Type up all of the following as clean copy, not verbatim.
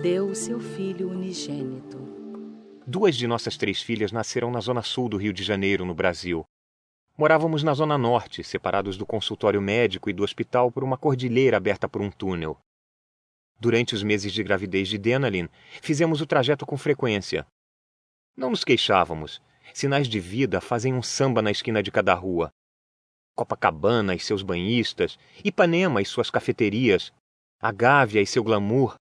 deu o seu Filho unigênito. 2 de nossas 3 filhas nasceram na zona sul do Rio de Janeiro, no Brasil. Morávamos na zona norte, separados do consultório médico e do hospital por uma cordilheira aberta por um túnel. Durante os meses de gravidez de Denalyn, fizemos o trajeto com frequência. Não nos queixávamos. Sinais de vida fazem um samba na esquina de cada rua. Copacabana e seus banhistas, Ipanema e suas cafeterias, a Gávea e seu glamour.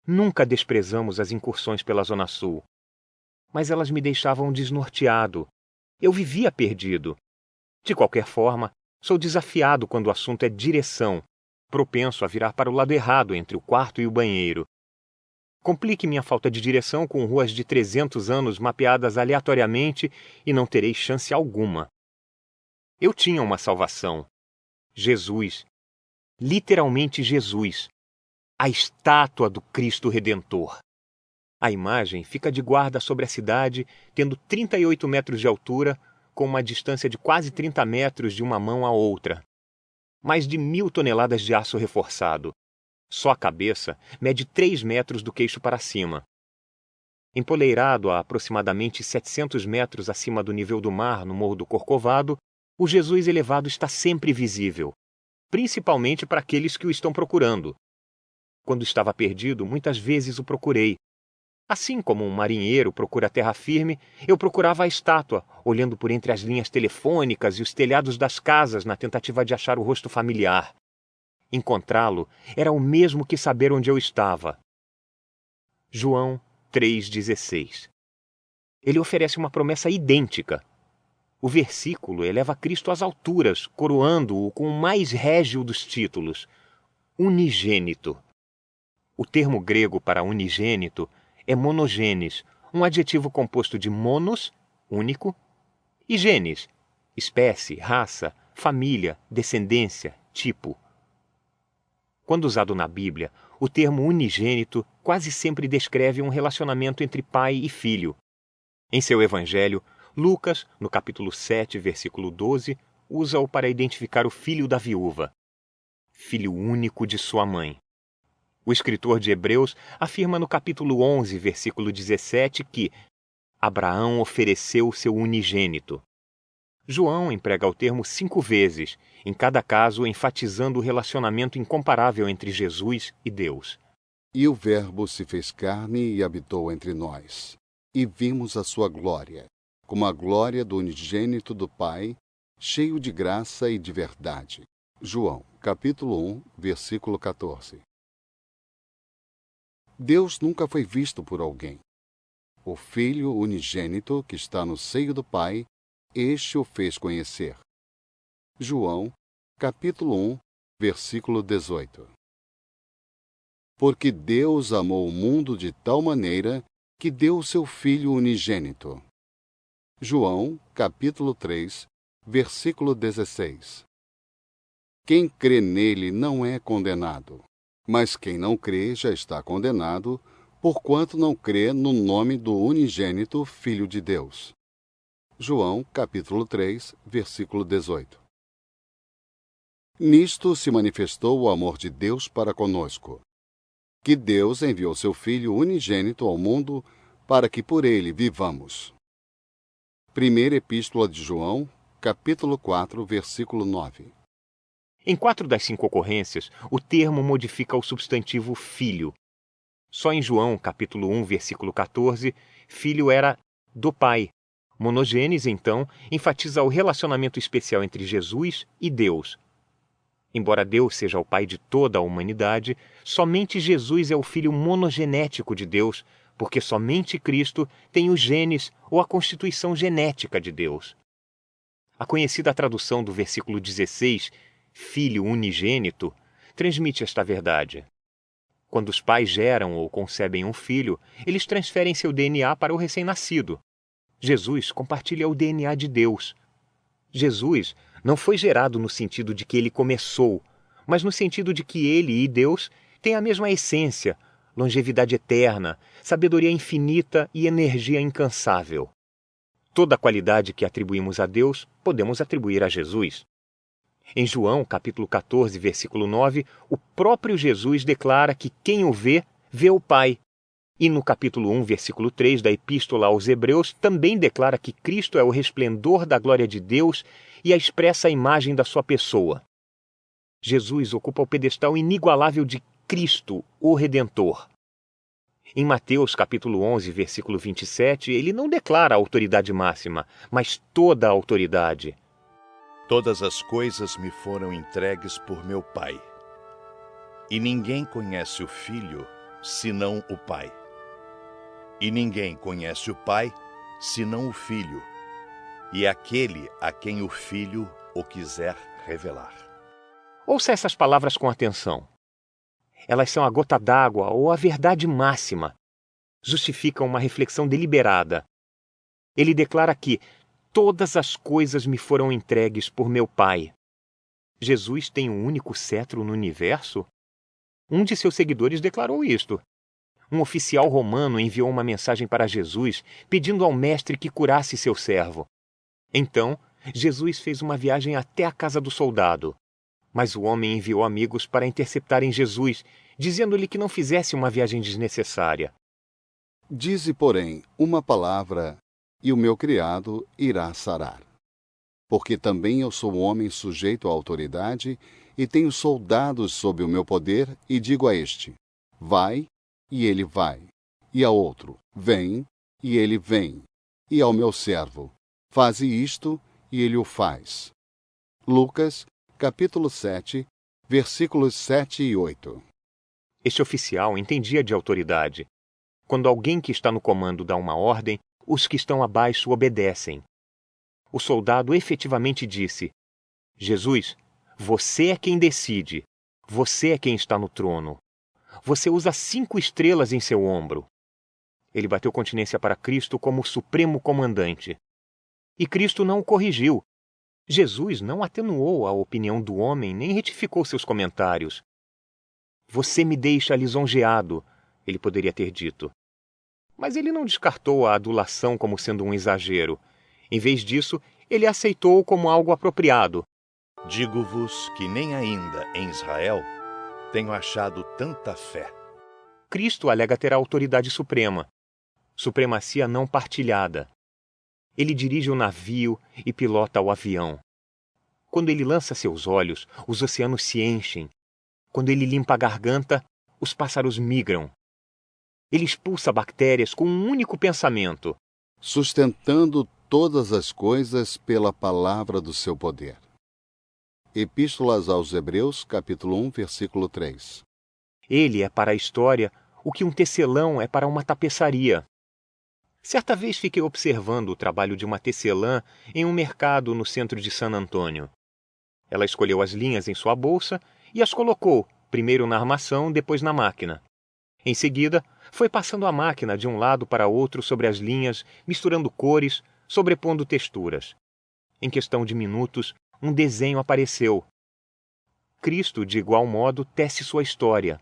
Nunca desprezamos as incursões pela Zona Sul. Mas elas me deixavam desnorteado. Eu vivia perdido. De qualquer forma, sou desafiado quando o assunto é direção, propenso a virar para o lado errado entre o quarto e o banheiro. Complique minha falta de direção com ruas de 300 anos mapeadas aleatoriamente e não terei chance alguma. Eu tinha uma salvação. Jesus. Literalmente Jesus. A estátua do Cristo Redentor. A imagem fica de guarda sobre a cidade, tendo 38 metros de altura, com uma distância de quase 30 metros de uma mão à outra. Mais de 1.000 toneladas de aço reforçado. Só a cabeça mede 3 metros do queixo para cima. Empoleirado a aproximadamente 700 metros acima do nível do mar no Morro do Corcovado, o Jesus elevado está sempre visível, principalmente para aqueles que o estão procurando. Quando estava perdido, muitas vezes o procurei. Assim como um marinheiro procura terra firme, eu procurava a estátua, olhando por entre as linhas telefônicas e os telhados das casas na tentativa de achar o rosto familiar. Encontrá-lo era o mesmo que saber onde eu estava. João 3,16. Ele oferece uma promessa idêntica. O versículo eleva Cristo às alturas, coroando-o com o mais régio dos títulos, unigênito. O termo grego para unigênito é monogenes, um adjetivo composto de monos, único, e genes, espécie, raça, família, descendência, tipo. Quando usado na Bíblia, o termo unigênito quase sempre descreve um relacionamento entre pai e filho. Em seu evangelho, Lucas, no capítulo 7, versículo 12, usa-o para identificar o filho da viúva, filho único de sua mãe. O escritor de Hebreus afirma no capítulo 11, versículo 17, que Abraão ofereceu seu unigênito. João emprega o termo 5 vezes, em cada caso enfatizando o relacionamento incomparável entre Jesus e Deus. E o Verbo se fez carne e habitou entre nós, e vimos a sua glória, como a glória do unigênito do Pai, cheio de graça e de verdade. João, capítulo 1, versículo 14. Deus nunca foi visto por alguém. O Filho unigênito que está no seio do Pai, este o fez conhecer. João, capítulo 1, versículo 18. Porque Deus amou o mundo de tal maneira que deu o seu Filho unigênito. João, capítulo 3, versículo 16. Quem crê nele não é condenado. Mas quem não crê já está condenado, porquanto não crê no nome do unigênito Filho de Deus. João, capítulo 3, versículo 18. Nisto se manifestou o amor de Deus para conosco, que Deus enviou seu Filho unigênito ao mundo para que por ele vivamos. Primeira Epístola de João, capítulo 4, versículo 9. Em 4 das 5 ocorrências, o termo modifica o substantivo filho. Só em João, capítulo 1, versículo 14, filho era do Pai. Monogênese, então, enfatiza o relacionamento especial entre Jesus e Deus. Embora Deus seja o Pai de toda a humanidade, somente Jesus é o Filho monogenético de Deus, porque somente Cristo tem os genes ou a constituição genética de Deus. A conhecida tradução do versículo 16, Filho unigênito, transmite esta verdade. Quando os pais geram ou concebem um filho, eles transferem seu DNA para o recém-nascido. Jesus compartilha o DNA de Deus. Jesus não foi gerado no sentido de que ele começou, mas no sentido de que ele e Deus têm a mesma essência, longevidade eterna, sabedoria infinita e energia incansável. Toda a qualidade que atribuímos a Deus, podemos atribuir a Jesus. Em João, capítulo 14, versículo 9, o próprio Jesus declara que quem o vê, vê o Pai. E no capítulo 1, versículo 3 da Epístola aos Hebreus, também declara que Cristo é o resplendor da glória de Deus e a expressa imagem da sua pessoa. Jesus ocupa o pedestal inigualável de Cristo, o Redentor. Em Mateus capítulo 11, versículo 27, ele não declara a autoridade máxima, mas toda a autoridade. Todas as coisas me foram entregues por meu Pai. E ninguém conhece o Filho, senão o Pai. E ninguém conhece o Pai, senão o Filho, e aquele a quem o Filho o quiser revelar. Ouça essas palavras com atenção. Elas são a gota d'água ou a verdade máxima. Justificam uma reflexão deliberada. Ele declara que todas as coisas me foram entregues por meu Pai. Jesus tem um único cetro no universo? Um de seus seguidores declarou isto. Um oficial romano enviou uma mensagem para Jesus, pedindo ao mestre que curasse seu servo. Então, Jesus fez uma viagem até a casa do soldado. Mas o homem enviou amigos para interceptarem Jesus, dizendo-lhe que não fizesse uma viagem desnecessária. Dize, porém, uma palavra, e o meu criado irá sarar. Porque também eu sou homem sujeito à autoridade, e tenho soldados sob o meu poder, e digo a este: vai, e ele vai. E ao outro: vem, e ele vem. E ao meu servo: faze isto, e ele o faz. Lucas, capítulo 7, versículos 7 e 8. Este oficial entendia de autoridade. Quando alguém que está no comando dá uma ordem, os que estão abaixo obedecem. O soldado efetivamente disse: Jesus, você é quem decide. Você é quem está no trono. Você usa 5 estrelas em seu ombro. Ele bateu continência para Cristo como o supremo comandante. E Cristo não o corrigiu. Jesus não atenuou a opinião do homem nem retificou seus comentários. Você me deixa lisonjeado, ele poderia ter dito. Mas ele não descartou a adulação como sendo um exagero. Em vez disso, ele a aceitou como algo apropriado. Digo-vos que nem ainda em Israel tenho achado tanta fé. Cristo alega ter a autoridade suprema, supremacia não partilhada. Ele dirige o navio e pilota o avião. Quando ele lança seus olhos, os oceanos se enchem. Quando ele limpa a garganta, os pássaros migram. Ele expulsa bactérias com um único pensamento, sustentando todas as coisas pela palavra do seu poder. Epístolas aos Hebreus, capítulo 1, versículo 3. Ele é para a história o que um tecelão é para uma tapeçaria. Certa vez fiquei observando o trabalho de uma tecelã em um mercado no centro de San Antônio. Ela escolheu as linhas em sua bolsa e as colocou, primeiro na armação, depois na máquina. Em seguida, foi passando a máquina de um lado para outro sobre as linhas, misturando cores, sobrepondo texturas. Em questão de minutos, um desenho apareceu. Cristo, de igual modo, tece sua história.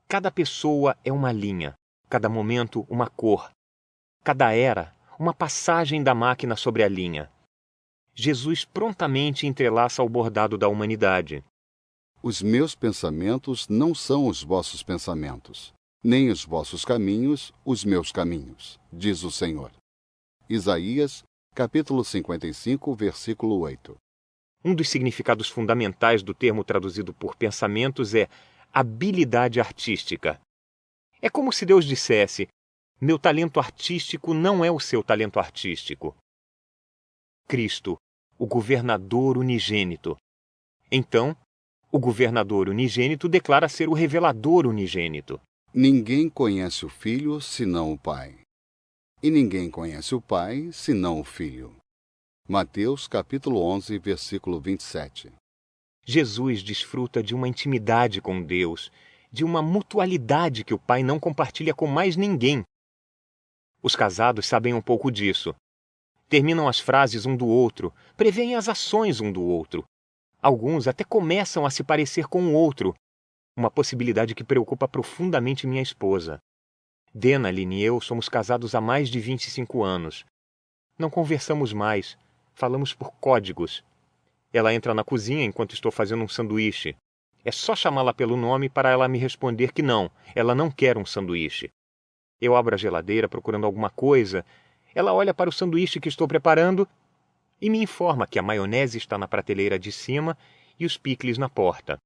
Cada pessoa é uma linha, cada momento uma cor. Cada era, uma passagem da máquina sobre a linha. Jesus prontamente entrelaça o bordado da humanidade. Os meus pensamentos não são os vossos pensamentos, nem os vossos caminhos os meus caminhos, diz o Senhor. Isaías, capítulo 55, versículo 8. Um dos significados fundamentais do termo traduzido por pensamentos é habilidade artística. É como se Deus dissesse: meu talento artístico não é o seu talento artístico. Cristo, o governador unigênito. Então, o governador unigênito declara ser o revelador unigênito. Ninguém conhece o Filho senão o Pai. E ninguém conhece o Pai senão o Filho. Mateus capítulo 11, versículo 27. Jesus desfruta de uma intimidade com Deus, de uma mutualidade que o Pai não compartilha com mais ninguém. Os casados sabem um pouco disso. Terminam as frases um do outro, preveem as ações um do outro. Alguns até começam a se parecer com o outro, uma possibilidade que preocupa profundamente minha esposa. Denalyn e eu somos casados há mais de 25 anos. Não conversamos mais, falamos por códigos. Ela entra na cozinha enquanto estou fazendo um sanduíche. É só chamá-la pelo nome para ela me responder que não, ela não quer um sanduíche. Eu abro a geladeira procurando alguma coisa. Ela olha para o sanduíche que estou preparando e me informa que a maionese está na prateleira de cima e os picles na porta.